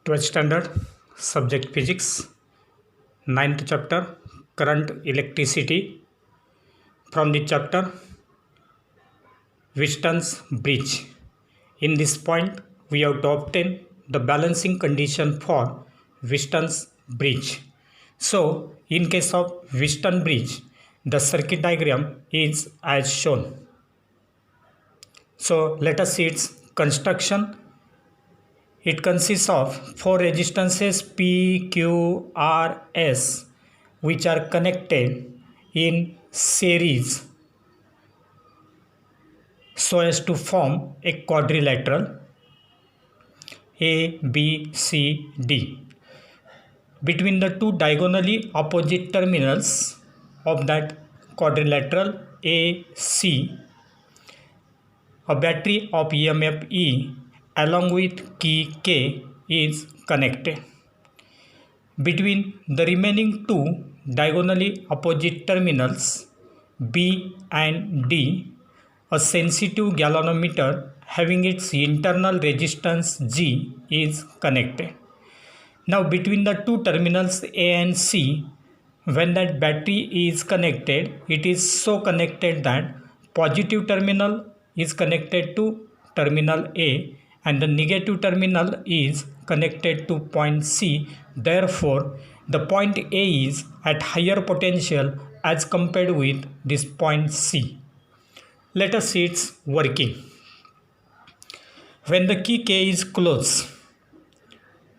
12th standard, subject physics, 9th chapter, current electricity. From the chapter Wheaton's bridge. In this point, we have to obtain the balancing condition for Wheaton's bridge. So, in case of Wheaton bridge, the circuit diagram is as shown. So, let us see its construction. It consists of four resistances P, Q, R, S, which are connected in series so as to form a quadrilateral A, B, C, D. Between the two diagonally opposite terminals of that quadrilateral A, C, a battery of EMF E along with key K is connected. Between the remaining two diagonally opposite terminals B and D, a sensitive galvanometer having its internal resistance G is connected. Now between the two terminals A and C, when that battery is connected, it is so connected that positive terminal is connected to terminal A and the negative terminal is connected to point C. Therefore, the point A is at higher potential as compared with this point C. Let us see its working. When the key K is closed,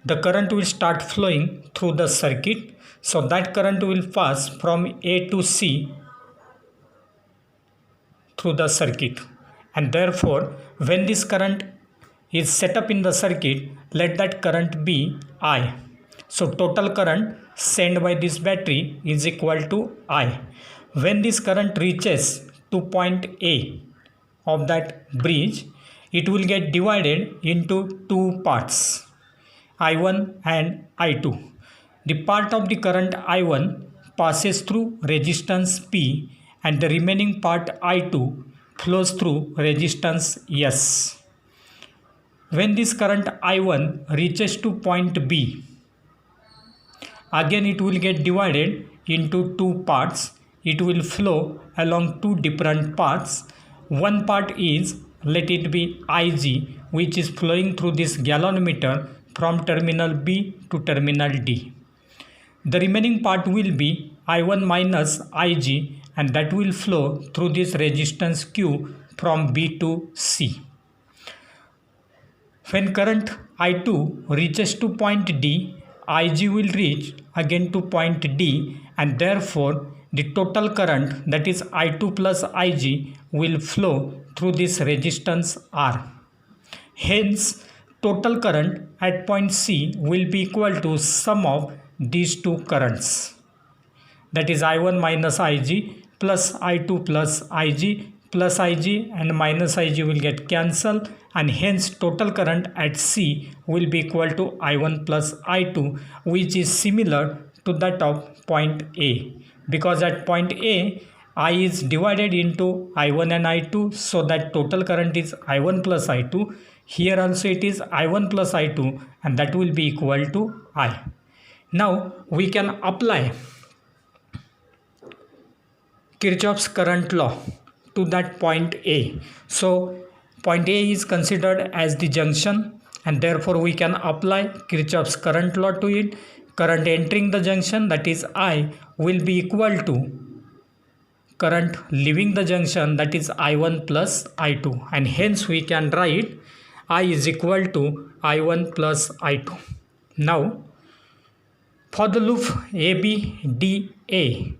the current will start flowing through the circuit. So that current will pass from A to C through the circuit. And therefore, when this current is set up in the circuit, let that current be I. So total current sent by this battery is equal to I. When this current reaches to point A of that bridge, it will get divided into two parts, I1 and I2. The part of the current I1 passes through resistance P and the remaining part I2 flows through resistance S. When this current I1 reaches to point B, again it will get divided into two parts. It will flow along two different paths. One part is, let it be Ig, which is flowing through this galvanometer from terminal B to terminal D. The remaining part will be I1 minus Ig, and that will flow through this resistance Q from B to C. When current I2 reaches to point D, Ig will reach again to point D, and therefore the total current, that is I2 plus Ig, will flow through this resistance R. Hence, total current at point C will be equal to sum of these two currents, that is I1 minus Ig plus I2 plus Ig plus Ig and minus Ig will get cancelled, and hence total current at C will be equal to I1 plus I2, which is similar to that of point A, because at point A I is divided into I1 and I2, so that total current is I1 plus I2. Here also it is I1 plus I2, and that will be equal to I. Now we can apply Kirchhoff's current law to that point A. So point A is considered as the junction, and therefore we can apply Kirchhoff's current law to it. Current entering the junction, that is I, will be equal to current leaving the junction, that is I1 plus I2, and hence we can write I is equal to I1 plus I2. Now for the loop ABDA,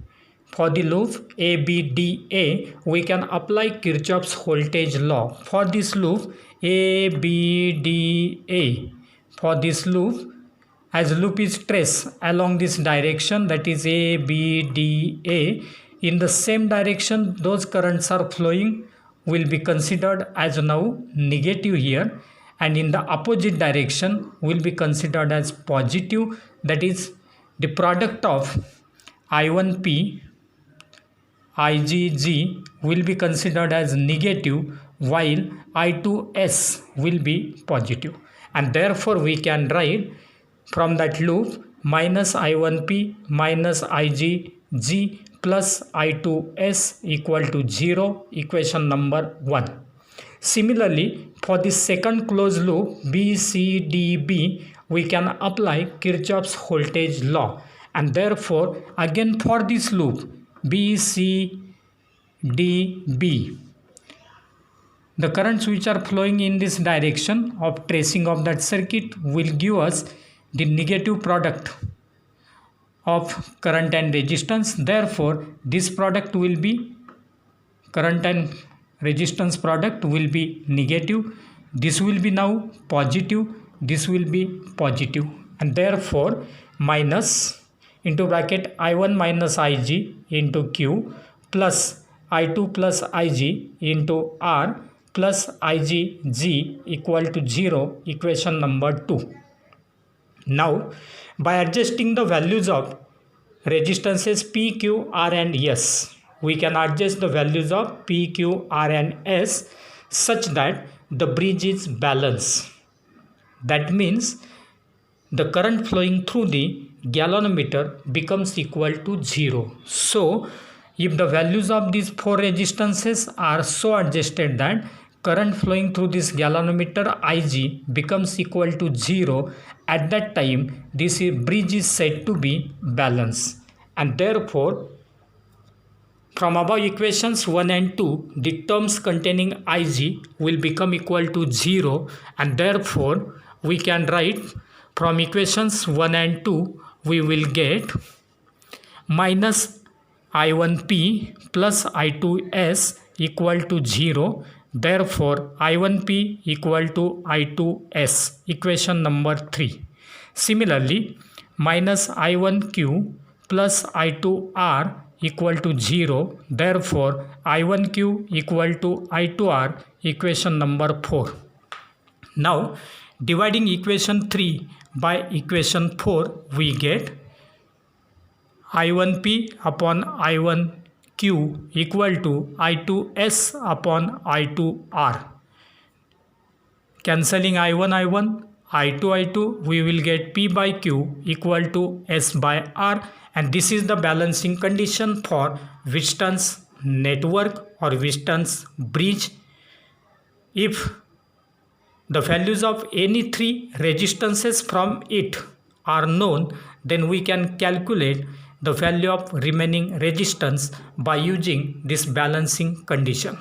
we can apply Kirchhoff's voltage law. For this loop ABDA, as loop is traced along this direction, that is ABDA, in the same direction those currents are flowing will be considered as now negative here, and in the opposite direction will be considered as positive, that is the product of I1P IgG will be considered as negative, while I2S will be positive, and therefore we can write from that loop minus I1P minus IgG plus I2S equal to 0, equation number 1. Similarly, for the second closed loop BCDB, we can apply Kirchhoff's voltage law, and therefore again for this loop BCDB, the currents which are flowing in this direction of tracing of that circuit will give us the negative product of current and resistance. Therefore, this product will be current and resistance product will be negative. This will be now positive. This will be positive, and therefore minus into bracket I1 minus Ig into Q plus I2 plus Ig into R plus IgG equal to 0, equation number 2. Now, by adjusting the values of resistances P, Q, R and S, we can adjust the values of P, Q, R and S such that the bridge is balanced. That means the current flowing through the galvanometer becomes equal to 0. So, if the values of these 4 resistances are so adjusted that current flowing through this galvanometer Ig becomes equal to 0, at that time this bridge is said to be balanced, and therefore from above equations 1 and 2, the terms containing Ig will become equal to 0, and therefore we can write from equations 1 and 2 we will get minus I1P plus I2S equal to 0. Therefore, I1P equal to I2S, equation number 3. Similarly, minus I1Q plus I2R equal to 0. Therefore, I1Q equal to I2R, equation number 4. Now, dividing equation 3 by equation 4, we get I1P upon I1Q equal to I2S upon I2R. Cancelling I1, I2, we will get P by Q equal to S by R, and this is the balancing condition for Wheaton's network or Wheaton's bridge. If the values of any 3 resistances from it are known, then we can calculate the value of remaining resistance by using this balancing condition.